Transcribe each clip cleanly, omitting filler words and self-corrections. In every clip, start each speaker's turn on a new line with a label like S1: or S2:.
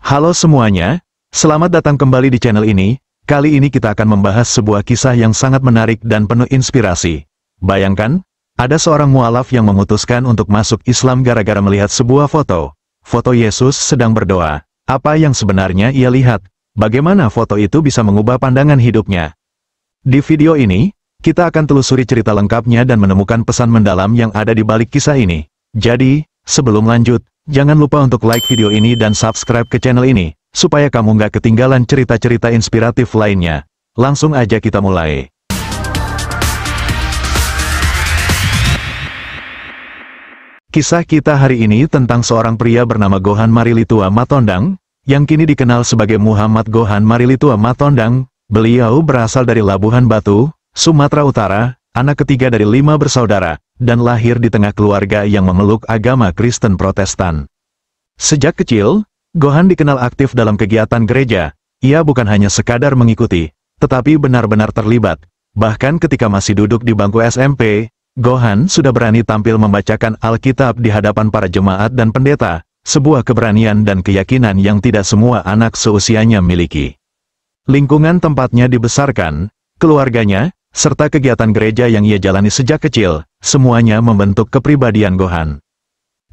S1: Halo semuanya, selamat datang kembali di channel ini. Kali ini kita akan membahas sebuah kisah yang sangat menarik dan penuh inspirasi. Bayangkan, ada seorang mualaf yang memutuskan untuk masuk Islam gara-gara melihat sebuah foto. Foto Yesus sedang berdoa. Apa yang sebenarnya ia lihat? Bagaimana foto itu bisa mengubah pandangan hidupnya? Di video ini, kita akan telusuri cerita lengkapnya dan menemukan pesan mendalam yang ada di balik kisah ini. Jadi, sebelum lanjut, jangan lupa untuk like video ini dan subscribe ke channel ini, supaya kamu nggak ketinggalan cerita-cerita inspiratif lainnya. Langsung aja kita mulai. Kisah kita hari ini tentang seorang pria bernama Gohan Marilitua Matondang, yang kini dikenal sebagai Muhammad Gohan Marilitua Matondang. Beliau berasal dari Labuhan Batu, Sumatera Utara, anak ketiga dari 5 bersaudara, dan lahir di tengah keluarga yang memeluk agama Kristen Protestan. Sejak kecil, Gohan dikenal aktif dalam kegiatan gereja. Ia bukan hanya sekadar mengikuti, tetapi benar-benar terlibat. Bahkan ketika masih duduk di bangku SMP, Gohan sudah berani tampil membacakan Alkitab di hadapan para jemaat dan pendeta, sebuah keberanian dan keyakinan yang tidak semua anak seusianya miliki. Lingkungan tempatnya dibesarkan, keluarganya, serta kegiatan gereja yang ia jalani sejak kecil, semuanya membentuk kepribadian Gohan.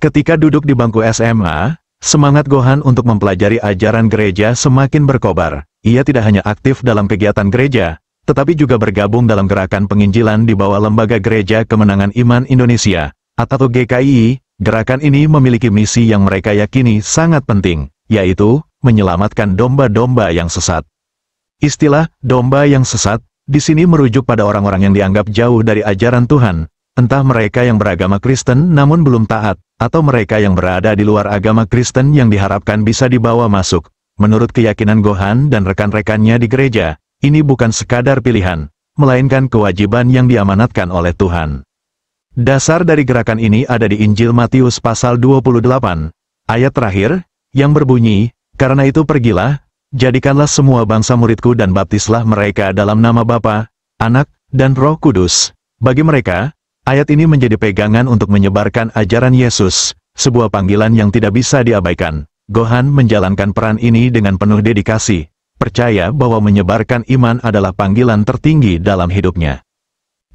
S1: Ketika duduk di bangku SMA, semangat Gohan untuk mempelajari ajaran gereja semakin berkobar. Ia tidak hanya aktif dalam kegiatan gereja, tetapi juga bergabung dalam gerakan penginjilan di bawah Lembaga Gereja Kemenangan Iman Indonesia, atau GKII. Gerakan ini memiliki misi yang mereka yakini sangat penting, yaitu menyelamatkan domba-domba yang sesat. Istilah domba yang sesat di sini merujuk pada orang-orang yang dianggap jauh dari ajaran Tuhan, entah mereka yang beragama Kristen namun belum taat, atau mereka yang berada di luar agama Kristen yang diharapkan bisa dibawa masuk. Menurut keyakinan Gohan dan rekan-rekannya di gereja, ini bukan sekadar pilihan, melainkan kewajiban yang diamanatkan oleh Tuhan. Dasar dari gerakan ini ada di Injil Matius pasal 28, ayat terakhir, yang berbunyi, "Karena itu pergilah, jadikanlah semua bangsa muridku dan baptislah mereka dalam nama Bapa, Anak, dan Roh Kudus." Bagi mereka, ayat ini menjadi pegangan untuk menyebarkan ajaran Yesus, sebuah panggilan yang tidak bisa diabaikan. Gohan menjalankan peran ini dengan penuh dedikasi, percaya bahwa menyebarkan iman adalah panggilan tertinggi dalam hidupnya.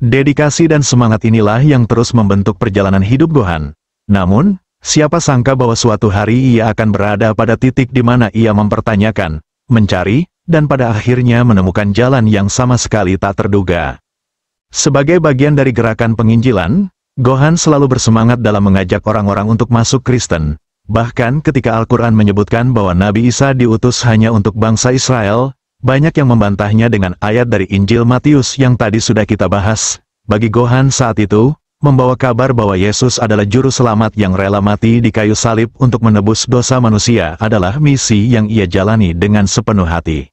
S1: Dedikasi dan semangat inilah yang terus membentuk perjalanan hidup Gohan. Namun, siapa sangka bahwa suatu hari ia akan berada pada titik di mana ia mempertanyakan, mencari, dan pada akhirnya menemukan jalan yang sama sekali tak terduga. Sebagai bagian dari gerakan penginjilan, Gohan selalu bersemangat dalam mengajak orang-orang untuk masuk Kristen. Bahkan ketika Al-Quran menyebutkan bahwa Nabi Isa diutus hanya untuk bangsa Israel, banyak yang membantahnya dengan ayat dari Injil Matius yang tadi sudah kita bahas. Bagi Gohan saat itu, membawa kabar bahwa Yesus adalah juru selamat yang rela mati di kayu salib untuk menebus dosa manusia adalah misi yang ia jalani dengan sepenuh hati.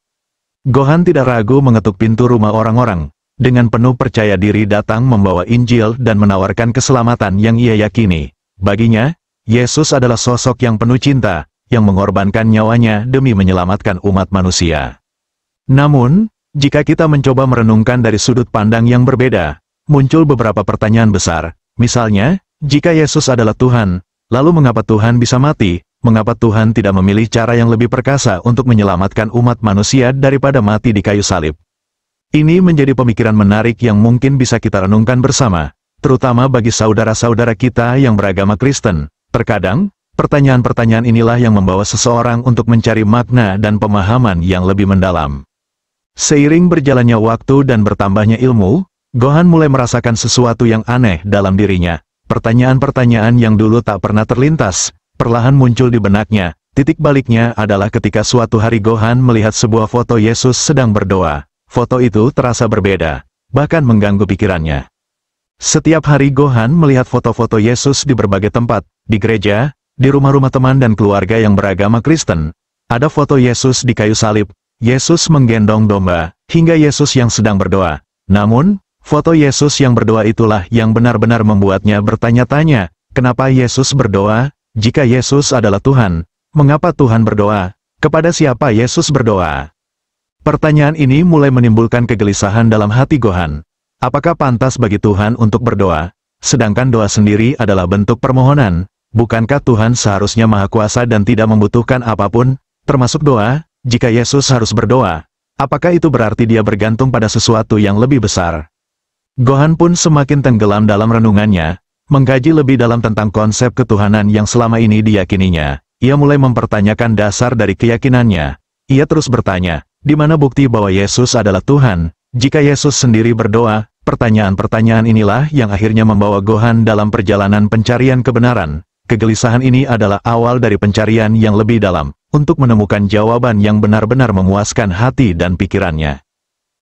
S1: Gohan tidak ragu mengetuk pintu rumah orang-orang, dengan penuh percaya diri datang membawa Injil dan menawarkan keselamatan yang ia yakini. Baginya, Yesus adalah sosok yang penuh cinta, yang mengorbankan nyawanya demi menyelamatkan umat manusia. Namun, jika kita mencoba merenungkan dari sudut pandang yang berbeda, muncul beberapa pertanyaan besar. Misalnya, jika Yesus adalah Tuhan, lalu mengapa Tuhan bisa mati? Mengapa Tuhan tidak memilih cara yang lebih perkasa untuk menyelamatkan umat manusia daripada mati di kayu salib? Ini menjadi pemikiran menarik yang mungkin bisa kita renungkan bersama, terutama bagi saudara-saudara kita yang beragama Kristen. Terkadang, pertanyaan-pertanyaan inilah yang membawa seseorang untuk mencari makna dan pemahaman yang lebih mendalam. Seiring berjalannya waktu dan bertambahnya ilmu, Gohan mulai merasakan sesuatu yang aneh dalam dirinya. Pertanyaan-pertanyaan yang dulu tak pernah terlintas, perlahan muncul di benaknya. Titik baliknya adalah ketika suatu hari Gohan melihat sebuah foto Yesus sedang berdoa. Foto itu terasa berbeda, bahkan mengganggu pikirannya. Setiap hari Gohan melihat foto-foto Yesus di berbagai tempat, di gereja, di rumah-rumah teman dan keluarga yang beragama Kristen. Ada foto Yesus di kayu salib, Yesus menggendong domba, hingga Yesus yang sedang berdoa. Namun, foto Yesus yang berdoa itulah yang benar-benar membuatnya bertanya-tanya, kenapa Yesus berdoa? Jika Yesus adalah Tuhan, mengapa Tuhan berdoa? Kepada siapa Yesus berdoa? Pertanyaan ini mulai menimbulkan kegelisahan dalam hati Gohan. Apakah pantas bagi Tuhan untuk berdoa? Sedangkan doa sendiri adalah bentuk permohonan. Bukankah Tuhan seharusnya maha kuasa dan tidak membutuhkan apapun? termasuk doa. Jika Yesus harus berdoa, apakah itu berarti dia bergantung pada sesuatu yang lebih besar? Gohan pun semakin tenggelam dalam renungannya, mengkaji lebih dalam tentang konsep ketuhanan yang selama ini diyakininya. Ia mulai mempertanyakan dasar dari keyakinannya. Ia terus bertanya, di mana bukti bahwa Yesus adalah Tuhan? Jika Yesus sendiri berdoa, pertanyaan-pertanyaan inilah yang akhirnya membawa Gohan dalam perjalanan pencarian kebenaran. Kegelisahan ini adalah awal dari pencarian yang lebih dalam, untuk menemukan jawaban yang benar-benar memuaskan hati dan pikirannya.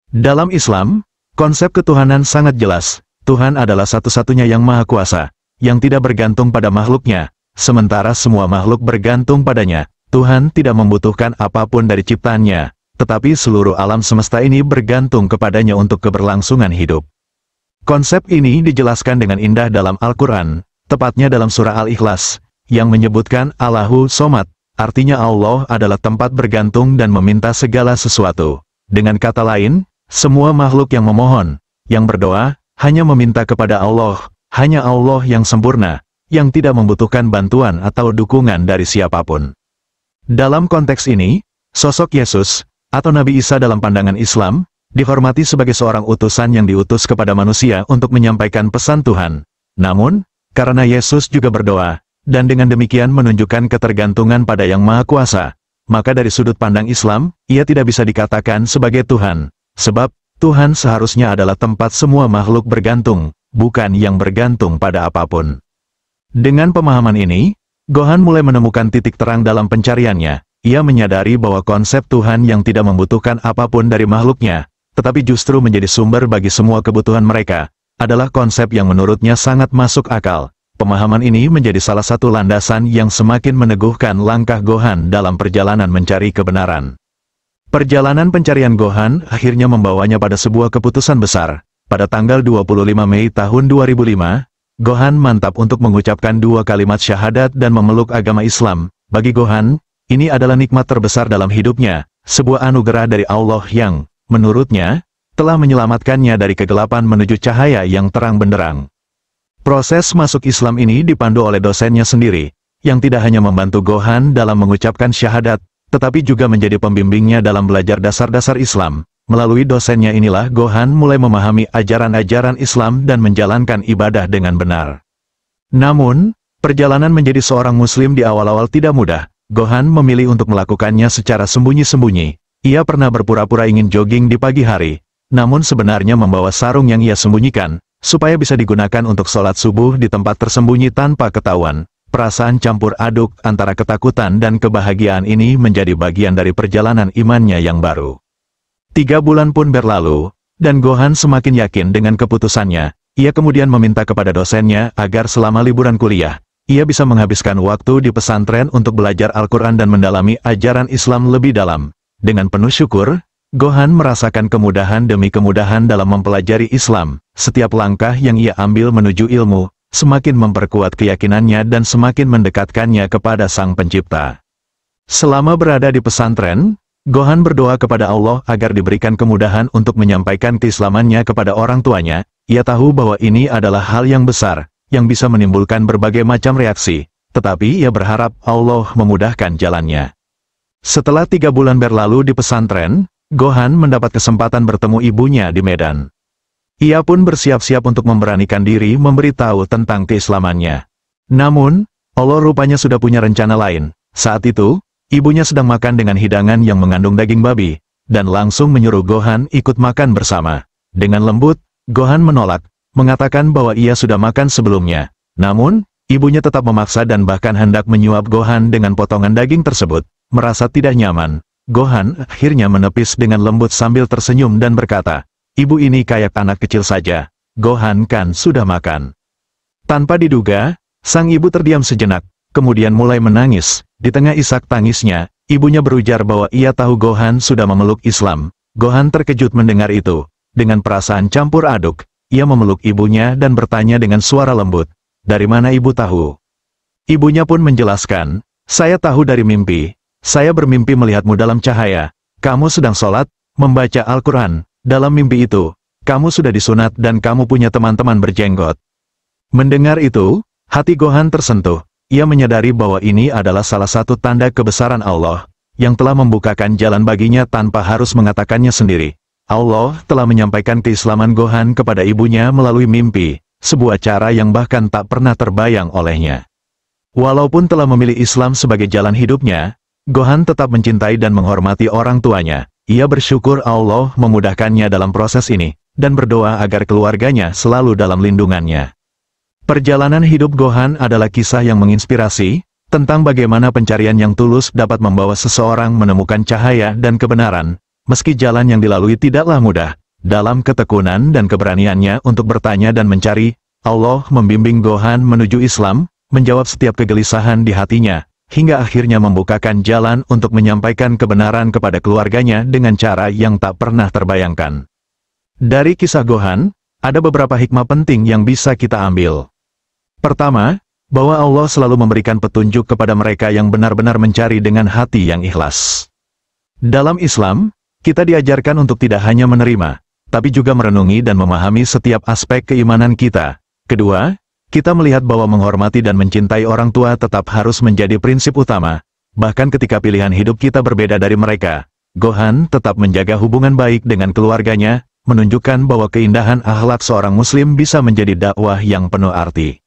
S1: Dalam Islam, konsep ketuhanan sangat jelas. Tuhan adalah satu-satunya yang maha kuasa, yang tidak bergantung pada makhluknya, sementara semua makhluk bergantung padanya. Tuhan tidak membutuhkan apapun dari ciptaannya, tetapi seluruh alam semesta ini bergantung kepadanya untuk keberlangsungan hidup. Konsep ini dijelaskan dengan indah dalam Al-Quran, tepatnya dalam surah Al-Ikhlas, yang menyebutkan Allahu Somad, artinya Allah adalah tempat bergantung dan meminta segala sesuatu. Dengan kata lain, semua makhluk yang memohon, yang berdoa, hanya meminta kepada Allah, hanya Allah yang sempurna, yang tidak membutuhkan bantuan atau dukungan dari siapapun. Dalam konteks ini, sosok Yesus, atau Nabi Isa dalam pandangan Islam, dihormati sebagai seorang utusan yang diutus kepada manusia untuk menyampaikan pesan Tuhan. Namun, karena Yesus juga berdoa, dan dengan demikian menunjukkan ketergantungan pada Yang Maha Kuasa, maka dari sudut pandang Islam, ia tidak bisa dikatakan sebagai Tuhan. Sebab, Tuhan seharusnya adalah tempat semua makhluk bergantung, bukan yang bergantung pada apapun. Dengan pemahaman ini, Gohan mulai menemukan titik terang dalam pencariannya. Ia menyadari bahwa konsep Tuhan yang tidak membutuhkan apapun dari makhluknya, tetapi justru menjadi sumber bagi semua kebutuhan mereka, adalah konsep yang menurutnya sangat masuk akal. Pemahaman ini menjadi salah satu landasan yang semakin meneguhkan langkah Gohan dalam perjalanan mencari kebenaran. Perjalanan pencarian Gohan akhirnya membawanya pada sebuah keputusan besar. Pada tanggal 25 Mei tahun 2005, Gohan mantap untuk mengucapkan 2 kalimat syahadat dan memeluk agama Islam. Bagi Gohan, ini adalah nikmat terbesar dalam hidupnya, sebuah anugerah dari Allah yang, menurutnya, telah menyelamatkannya dari kegelapan menuju cahaya yang terang benderang. Proses masuk Islam ini dipandu oleh dosennya sendiri, yang tidak hanya membantu Gohan dalam mengucapkan syahadat, tetapi juga menjadi pembimbingnya dalam belajar dasar-dasar Islam. Melalui dosennya inilah Gohan mulai memahami ajaran-ajaran Islam dan menjalankan ibadah dengan benar. Namun, perjalanan menjadi seorang Muslim di awal-awal tidak mudah. Gohan memilih untuk melakukannya secara sembunyi-sembunyi. Ia pernah berpura-pura ingin jogging di pagi hari, namun sebenarnya membawa sarung yang ia sembunyikan, supaya bisa digunakan untuk sholat subuh di tempat tersembunyi tanpa ketahuan. Perasaan campur aduk antara ketakutan dan kebahagiaan ini menjadi bagian dari perjalanan imannya yang baru. 3 bulan pun berlalu, dan Gohan semakin yakin dengan keputusannya. Ia kemudian meminta kepada dosennya agar selama liburan kuliah, ia bisa menghabiskan waktu di pesantren untuk belajar Al-Quran dan mendalami ajaran Islam lebih dalam. Dengan penuh syukur, Gohan merasakan kemudahan demi kemudahan dalam mempelajari Islam. Setiap langkah yang ia ambil menuju ilmu, semakin memperkuat keyakinannya dan semakin mendekatkannya kepada Sang Pencipta. Selama berada di pesantren, Gohan berdoa kepada Allah agar diberikan kemudahan untuk menyampaikan keislamannya kepada orang tuanya. Ia tahu bahwa ini adalah hal yang besar, yang bisa menimbulkan berbagai macam reaksi, tetapi ia berharap Allah memudahkan jalannya. Setelah 3 bulan berlalu di pesantren, Gohan mendapat kesempatan bertemu ibunya di Medan. Ia pun bersiap-siap untuk memberanikan diri memberitahu tentang keislamannya. Namun, Allah rupanya sudah punya rencana lain. Saat itu, ibunya sedang makan dengan hidangan yang mengandung daging babi, dan langsung menyuruh Gohan ikut makan bersama. Dengan lembut, Gohan menolak, mengatakan bahwa ia sudah makan sebelumnya. Namun, ibunya tetap memaksa dan bahkan hendak menyuap Gohan dengan potongan daging tersebut. Merasa tidak nyaman, Gohan akhirnya menepis dengan lembut sambil tersenyum dan berkata, "Ibu ini kayak anak kecil saja, Gohan kan sudah makan." Tanpa diduga, sang ibu terdiam sejenak, kemudian mulai menangis. Di tengah isak tangisnya, ibunya berujar bahwa ia tahu Gohan sudah memeluk Islam. Gohan terkejut mendengar itu. Dengan perasaan campur aduk, ia memeluk ibunya dan bertanya dengan suara lembut, "Dari mana ibu tahu?" Ibunya pun menjelaskan, "Saya tahu dari mimpi. Saya bermimpi melihatmu dalam cahaya. Kamu sedang sholat, membaca Al-Quran. Dalam mimpi itu, kamu sudah disunat dan kamu punya teman-teman berjenggot." Mendengar itu, hati Gohan tersentuh. Ia menyadari bahwa ini adalah salah satu tanda kebesaran Allah. yang telah membukakan jalan baginya tanpa harus mengatakannya sendiri. Allah telah menyampaikan keislaman Gohan kepada ibunya melalui mimpi, sebuah cara yang bahkan tak pernah terbayang olehnya. Walaupun telah memilih Islam sebagai jalan hidupnya, Gohan tetap mencintai dan menghormati orang tuanya. Ia bersyukur Allah memudahkannya dalam proses ini, dan berdoa agar keluarganya selalu dalam lindungannya. Perjalanan hidup Gohan adalah kisah yang menginspirasi, tentang bagaimana pencarian yang tulus dapat membawa seseorang menemukan cahaya dan kebenaran, meski jalan yang dilalui tidaklah mudah. Dalam ketekunan dan keberaniannya untuk bertanya dan mencari, Allah membimbing Gohan menuju Islam, menjawab setiap kegelisahan di hatinya, hingga akhirnya membukakan jalan untuk menyampaikan kebenaran kepada keluarganya dengan cara yang tak pernah terbayangkan. Dari kisah Gohan, ada beberapa hikmah penting yang bisa kita ambil. Pertama, bahwa Allah selalu memberikan petunjuk kepada mereka yang benar-benar mencari dengan hati yang ikhlas. Dalam Islam, kita diajarkan untuk tidak hanya menerima, tapi juga merenungi dan memahami setiap aspek keimanan kita. Kedua, kita melihat bahwa menghormati dan mencintai orang tua tetap harus menjadi prinsip utama. Bahkan ketika pilihan hidup kita berbeda dari mereka, Gohan tetap menjaga hubungan baik dengan keluarganya, menunjukkan bahwa keindahan akhlak seorang muslim bisa menjadi dakwah yang penuh arti.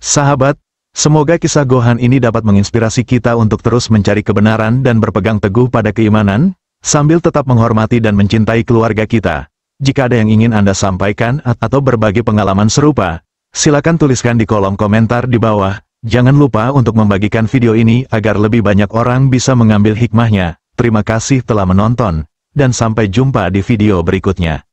S1: Sahabat, semoga kisah Gohan ini dapat menginspirasi kita untuk terus mencari kebenaran dan berpegang teguh pada keimanan, sambil tetap menghormati dan mencintai keluarga kita. Jika ada yang ingin Anda sampaikan atau berbagi pengalaman serupa, silakan tuliskan di kolom komentar di bawah. Jangan lupa untuk membagikan video ini agar lebih banyak orang bisa mengambil hikmahnya. Terima kasih telah menonton, dan sampai jumpa di video berikutnya.